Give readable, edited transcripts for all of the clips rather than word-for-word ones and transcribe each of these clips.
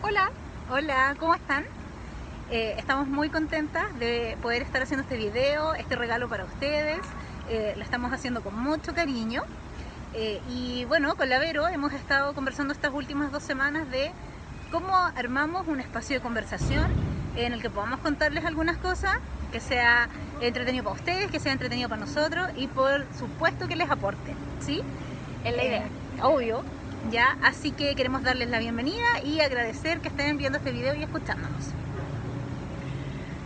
Hola, hola, ¿cómo están? Estamos muy contentas de poder estar haciendo este video, este regalo para ustedes. Lo estamos haciendo con mucho cariño. Y bueno, con la Vero hemos estado conversando estas últimas 2 semanas de cómo armamos un espacio de conversación en el que podamos contarles algunas cosas, que sea entretenido para ustedes, que sea entretenido para nosotros y por supuesto que les aporte, ¿sí? Es la idea. Obvio. Ya, así que queremos darles la bienvenida y agradecer que estén viendo este video y escuchándonos.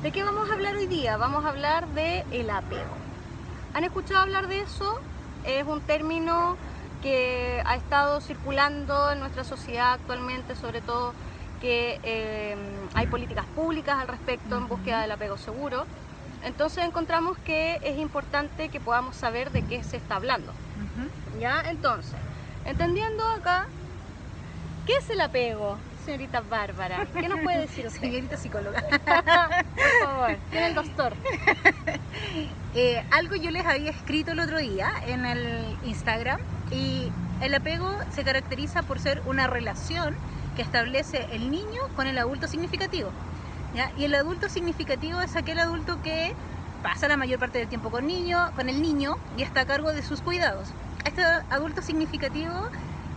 ¿De qué vamos a hablar hoy día? Vamos a hablar de el apego. ¿Han escuchado hablar de eso? Es un término que ha estado circulando en nuestra sociedad actualmente, sobre todo que hay políticas públicas al respecto en búsqueda del apego seguro. Entonces encontramos que es importante que podamos saber de qué se está hablando. ¿Ya? Entonces, entendiendo acá, ¿qué es el apego, señorita Bárbara? ¿Qué nos puede decir usted? Señorita psicóloga. Por favor, ¿quién es el doctor? Algo yo les había escrito el otro día en el Instagram, y el apego se caracteriza por ser una relación que establece el niño con el adulto significativo, ¿ya? Y el adulto significativo es aquel adulto que pasa la mayor parte del tiempo con el niño y está a cargo de sus cuidados. Este adulto significativo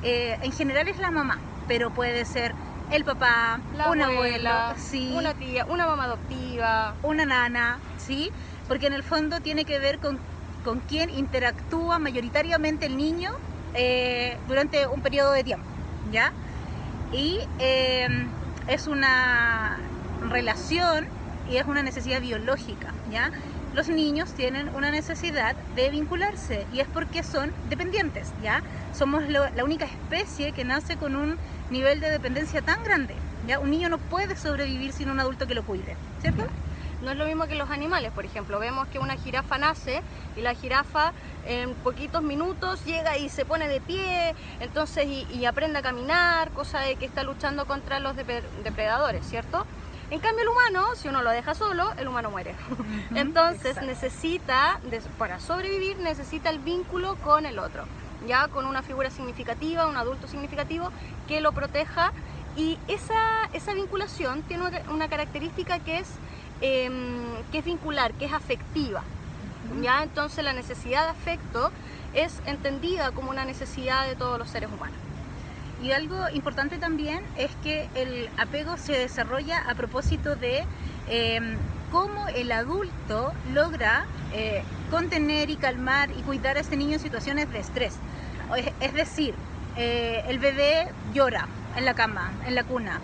en general es la mamá, pero puede ser el papá, La un abuela, abuelo, sí, una tía, una mamá adoptiva, una nana, ¿sí? Porque en el fondo tiene que ver con quién interactúa mayoritariamente el niño durante un periodo de tiempo, ¿ya? Y es una relación y es una necesidad biológica, ¿ya? Los niños tienen una necesidad de vincularse y es porque son dependientes, ¿ya? Somos la única especie que nace con un nivel de dependencia tan grande, ¿ya? Un niño no puede sobrevivir sin un adulto que lo cuide, ¿cierto? no es lo mismo que los animales. Por ejemplo, vemos que una jirafa nace y la jirafa en poquitos minutos llega y se pone de pie, entonces y aprende a caminar, cosa de que está luchando contra los depredadores, ¿cierto? En cambio el humano, si uno lo deja solo, el humano muere. Entonces para sobrevivir necesita el vínculo con el otro, ya con una figura significativa, un adulto significativo que lo proteja, y esa vinculación tiene una característica que es vincular, que es afectiva. ¿Ya? Entonces la necesidad de afecto es entendida como una necesidad de todos los seres humanos. Y algo importante también es que el apego se desarrolla a propósito de cómo el adulto logra contener y calmar y cuidar a este niño en situaciones de estrés. Es decir, el bebé llora en la cama, en la cuna.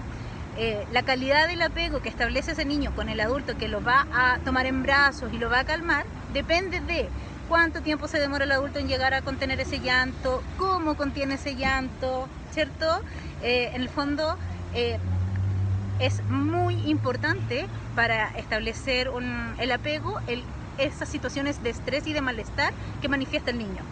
La calidad del apego que establece ese niño con el adulto que lo va a tomar en brazos y lo va a calmar depende de cuánto tiempo se demora el adulto en llegar a contener ese llanto, cómo contiene ese llanto, ¿cierto? En el fondo es muy importante para establecer el apego, esas situaciones de estrés y de malestar que manifiesta el niño.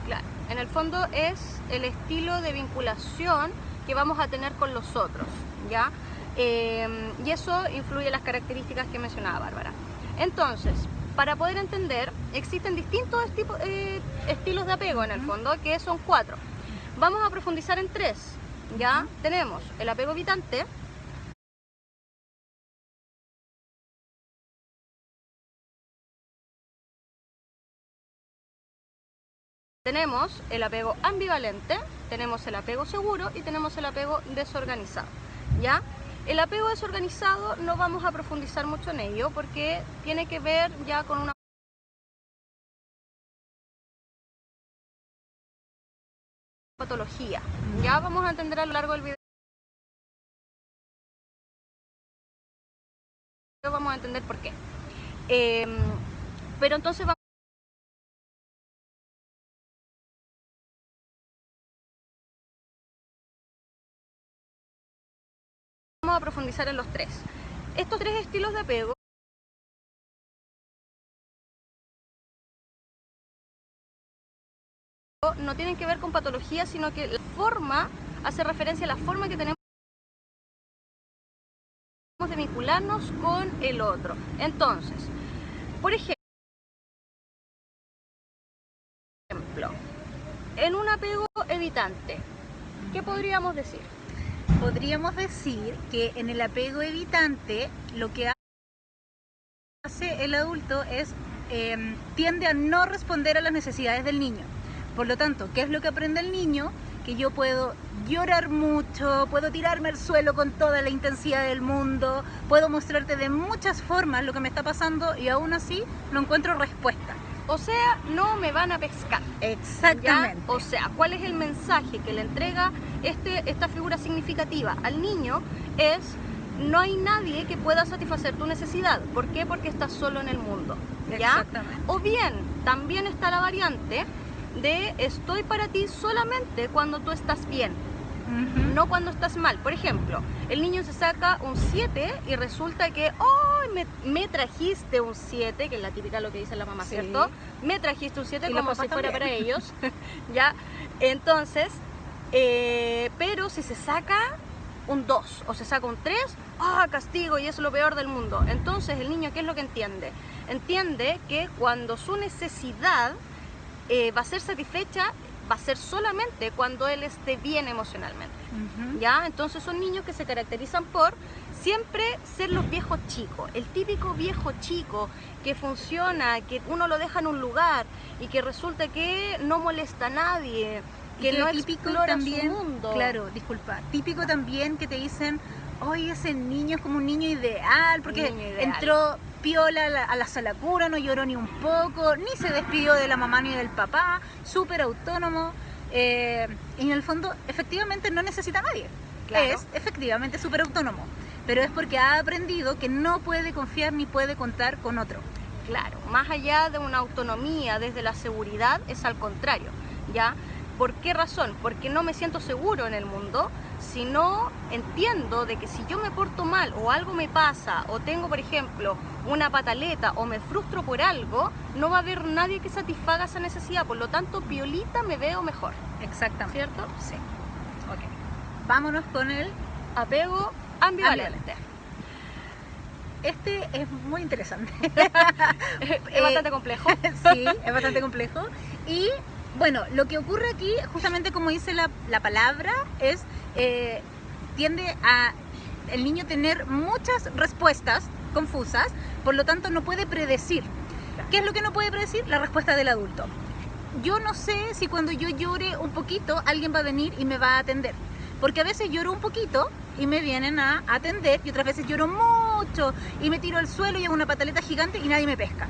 Claro, en el fondo es el estilo de vinculación que vamos a tener con los otros, ¿ya? Y eso influye en las características que mencionaba Bárbara. Entonces, para poder entender, existen distintos estilos de apego en el fondo, que son 4. Vamos a profundizar en 3, ¿ya? Tenemos el apego evitante, tenemos el apego ambivalente, tenemos el apego seguro y tenemos el apego desorganizado, ¿ya? El apego desorganizado no vamos a profundizar mucho en ello porque tiene que ver ya con una patología. Ya vamos a entender a lo largo del video, vamos a entender por qué. Pero entonces vamos a profundizar en los 3. Estos 3 estilos de apego no tienen que ver con patología, sino que la forma hace referencia a la forma que tenemos de vincularnos con el otro. Entonces, por ejemplo, en un apego evitante, ¿qué podríamos decir? Podríamos decir que en el apego evitante lo que hace el adulto es tiende a no responder a las necesidades del niño. Por lo tanto, ¿qué es lo que aprende el niño? Que yo puedo llorar mucho, puedo tirarme al suelo con toda la intensidad del mundo, puedo mostrarte de muchas formas lo que me está pasando y aún así no encuentro respuesta. O sea, no me van a pescar. Exactamente. ¿Ya? O sea, ¿cuál es el mensaje que le entrega esta figura significativa al niño? Es, no hay nadie que pueda satisfacer tu necesidad. ¿Por qué? Porque estás solo en el mundo. ¿Ya? Exactamente. O bien, también está la variante de estoy para ti solamente cuando tú estás bien. No cuando estás mal. Por ejemplo, el niño se saca un 7 y resulta que, oh, me trajiste un 7, que es la típica lo que dice la mamá, sí, ¿cierto? Me trajiste un 7 como si fuera para ellos. ¿Ya? Entonces, pero si se saca un 2 o se saca un 3, castigo, y es lo peor del mundo. Entonces, el niño, ¿qué es lo que entiende? Entiende que cuando su necesidad va a ser satisfecha, va a ser solamente cuando él esté bien emocionalmente. ¿Ya? Entonces son niños que se caracterizan por siempre ser los viejos chicos, el típico viejo chico que funciona, que uno lo deja en un lugar y que resulta que no molesta a nadie, que no explora también, su mundo. Claro, disculpa, típico también que te dicen, oye, ese niño es como un niño ideal, porque entró piola a la sala cura, no lloró ni un poco, ni se despidió de la mamá ni del papá, súper autónomo, y en el fondo efectivamente no necesita a nadie, claro. Es efectivamente súper autónomo, pero es porque ha aprendido que no puede confiar ni puede contar con otro. Claro, más allá de una autonomía desde la seguridad, es al contrario, ¿ya? ¿Por qué razón? Porque no me siento seguro en el mundo, sino entiendo de que si yo me porto mal o algo me pasa o tengo, por ejemplo, una pataleta o me frustro por algo, no va a haber nadie que satisfaga esa necesidad, por lo tanto, piolita me veo mejor. Exactamente. ¿Cierto? Sí. Ok. Vámonos con el apego ambivalente. Este es muy interesante. Es bastante complejo. Sí, es bastante complejo. Y bueno, lo que ocurre aquí, justamente como dice la palabra, es tiende a el niño tener muchas respuestas confusas, por lo tanto no puede predecir. ¿Qué es lo que no puede predecir? La respuesta del adulto. Yo no sé si cuando yo llore un poquito alguien va a venir y me va a atender, porque a veces lloro un poquito y me vienen a atender y otras veces lloro mucho y me tiro al suelo y hago una pataleta gigante y nadie me pesca.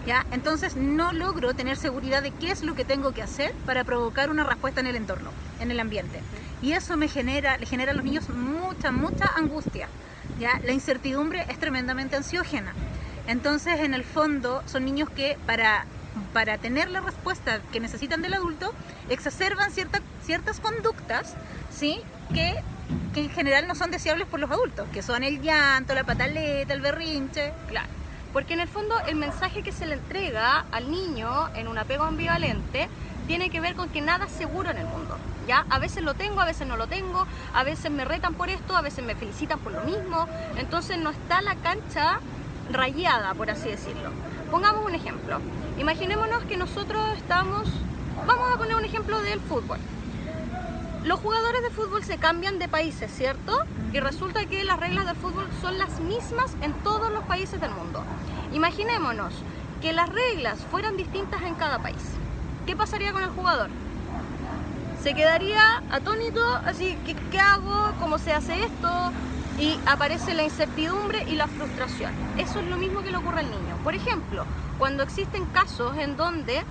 ¿Ya? Entonces no logro tener seguridad de qué es lo que tengo que hacer para provocar una respuesta en el entorno, en el ambiente. Y eso le genera a los niños mucha angustia. ¿Ya? La incertidumbre es tremendamente ansiógena. Entonces, en el fondo, son niños que para tener la respuesta que necesitan del adulto, exacerban ciertas conductas, ¿sí? que en general no son deseables por los adultos, que son el llanto, la pataleta, el berrinche. Claro. Porque en el fondo el mensaje que se le entrega al niño en un apego ambivalente tiene que ver con que nada es seguro en el mundo, ¿ya? A veces lo tengo, a veces no lo tengo, a veces me retan por esto, a veces me felicitan por lo mismo, entonces no está la cancha rayada, por así decirlo. Pongamos un ejemplo, imaginémonos que nosotros vamos a poner un ejemplo del fútbol. Los jugadores de fútbol se cambian de países, ¿cierto? Y resulta que las reglas del fútbol son las mismas en todos los países del mundo. Imaginémonos que las reglas fueran distintas en cada país. ¿Qué pasaría con el jugador? Se quedaría atónito, así, ¿qué hago? ¿Cómo se hace esto? Y aparece la incertidumbre y la frustración. Eso es lo mismo que le ocurre al niño. Por ejemplo, cuando existen casos en donde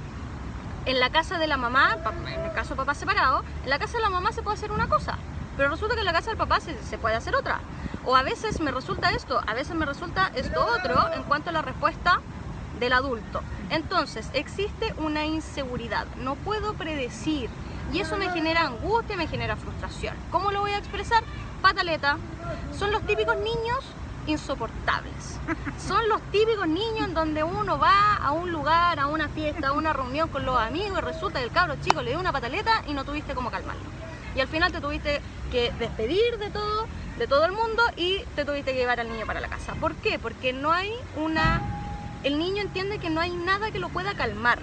en la casa de la mamá, en el caso de papá separado, en la casa de la mamá se puede hacer una cosa, pero resulta que en la casa del papá se puede hacer otra. O a veces me resulta esto, a veces me resulta esto otro en cuanto a la respuesta del adulto. Entonces existe una inseguridad, no puedo predecir y eso me genera angustia, me genera frustración. ¿Cómo lo voy a expresar? Pataleta. Son los típicos niños insoportables. Son los típicos niños en donde uno va a un lugar, a una fiesta, a una reunión con los amigos y resulta que el cabro chico le dio una pataleta y no tuviste cómo calmarlo. Y al final te tuviste que despedir de todo el mundo y te tuviste que llevar al niño para la casa. ¿Por qué? Porque no hay el niño entiende que no hay nada que lo pueda calmar,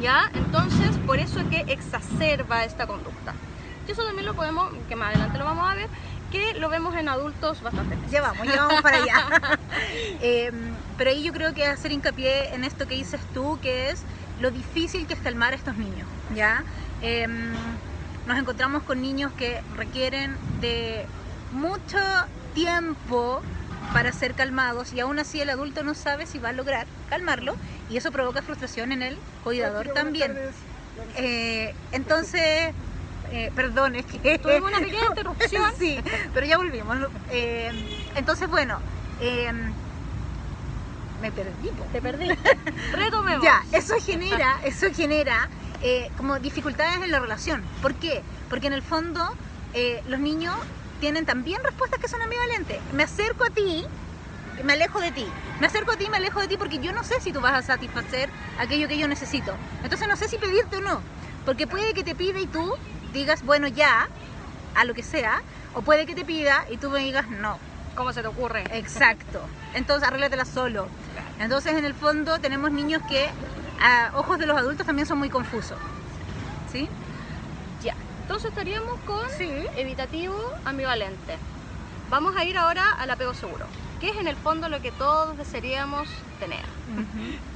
¿ya? Entonces, por eso es que exacerba esta conducta. Y eso también lo podemos, que más adelante lo vamos a ver, que lo vemos en adultos bastante. Ya vamos para allá. Pero ahí yo creo que hacer hincapié en esto que dices tú, que es lo difícil que es calmar a estos niños, ¿ya? Nos encontramos con niños que requieren de mucho tiempo para ser calmados y aún así el adulto no sabe si va a lograr calmarlo y eso provoca frustración en el cuidador también. Entonces, perdón, es que tuvimos una pequeña interrupción. Sí, pero ya volvimos. Entonces, bueno, me perdí. Te perdí. Retomemos. Ya, eso genera como dificultades en la relación. ¿Por qué? Porque en el fondo los niños tienen también respuestas que son ambivalentes. Me acerco a ti, me alejo de ti. Me acerco a ti, me alejo de ti porque yo no sé si tú vas a satisfacer aquello que yo necesito. Entonces no sé si pedirte o no. Porque puede que te pida y tú digas, bueno, ya, a lo que sea. O puede que te pida y tú me digas, no. ¿Cómo se te ocurre? Exacto. Entonces arréglatela solo. Entonces en el fondo tenemos niños que a ojos de los adultos también son muy confusos. ¿Sí? Ya. Entonces estaríamos con Sí. evitativo ambivalente. Vamos a ir ahora al apego seguro, que es en el fondo lo que todos desearíamos tener.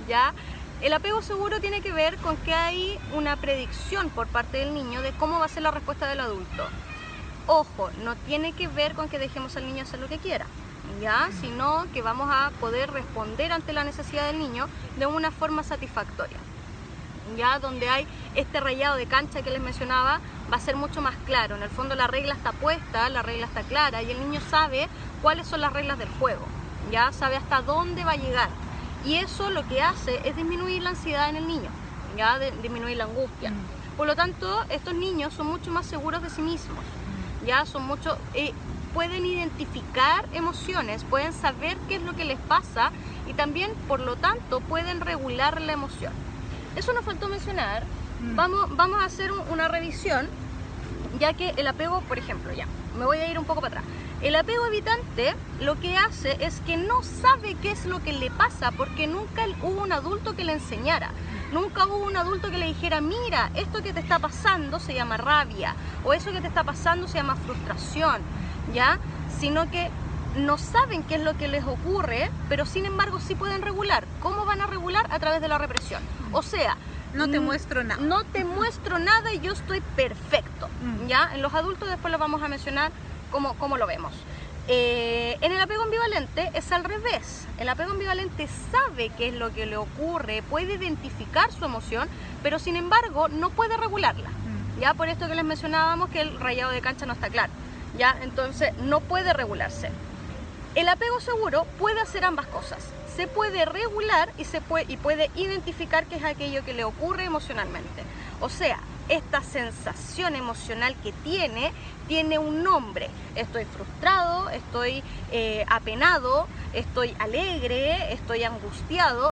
¿Ya? El apego seguro tiene que ver con que hay una predicción por parte del niño de cómo va a ser la respuesta del adulto. Ojo, no tiene que ver con que dejemos al niño hacer lo que quiera, ¿ya? Sino que vamos a poder responder ante la necesidad del niño de una forma satisfactoria. Ya donde hay este rayado de cancha que les mencionaba, va a ser mucho más claro. En el fondo la regla está puesta, la regla está clara y el niño sabe cuáles son las reglas del juego, ya sabe hasta dónde va a llegar. Y eso lo que hace es disminuir la ansiedad en el niño, ya disminuir la angustia. Por lo tanto, estos niños son mucho más seguros de sí mismos, ya son mucho, pueden identificar emociones, pueden saber qué es lo que les pasa y también, por lo tanto, pueden regular la emoción. Eso nos faltó mencionar. Vamos a hacer una revisión, ya que el apego, por ejemplo, ya, me voy a ir un poco para atrás. El apego evitante lo que hace es que no sabe qué es lo que le pasa porque nunca hubo un adulto que le enseñara. Nunca hubo un adulto que le dijera, mira, esto que te está pasando se llama rabia o eso que te está pasando se llama frustración, ¿ya? Sino que no saben qué es lo que les ocurre, pero sin embargo sí pueden regular. ¿Cómo van a regular? A través de la represión. O sea, no te muestro nada. No te muestro nada y yo estoy perfecto, ¿ya? En los adultos después lo vamos a mencionar cómo lo vemos. En el apego ambivalente es al revés. El apego ambivalente sabe qué es lo que le ocurre, puede identificar su emoción, pero sin embargo no puede regularla. Ya por esto que les mencionábamos que el rayado de cancha no está claro. Ya, entonces no puede regularse. El apego seguro puede hacer ambas cosas. Se puede regular y puede identificar qué es aquello que le ocurre emocionalmente. O sea, esta sensación emocional que tiene un nombre. Estoy frustrado, estoy apenado, estoy alegre, estoy angustiado.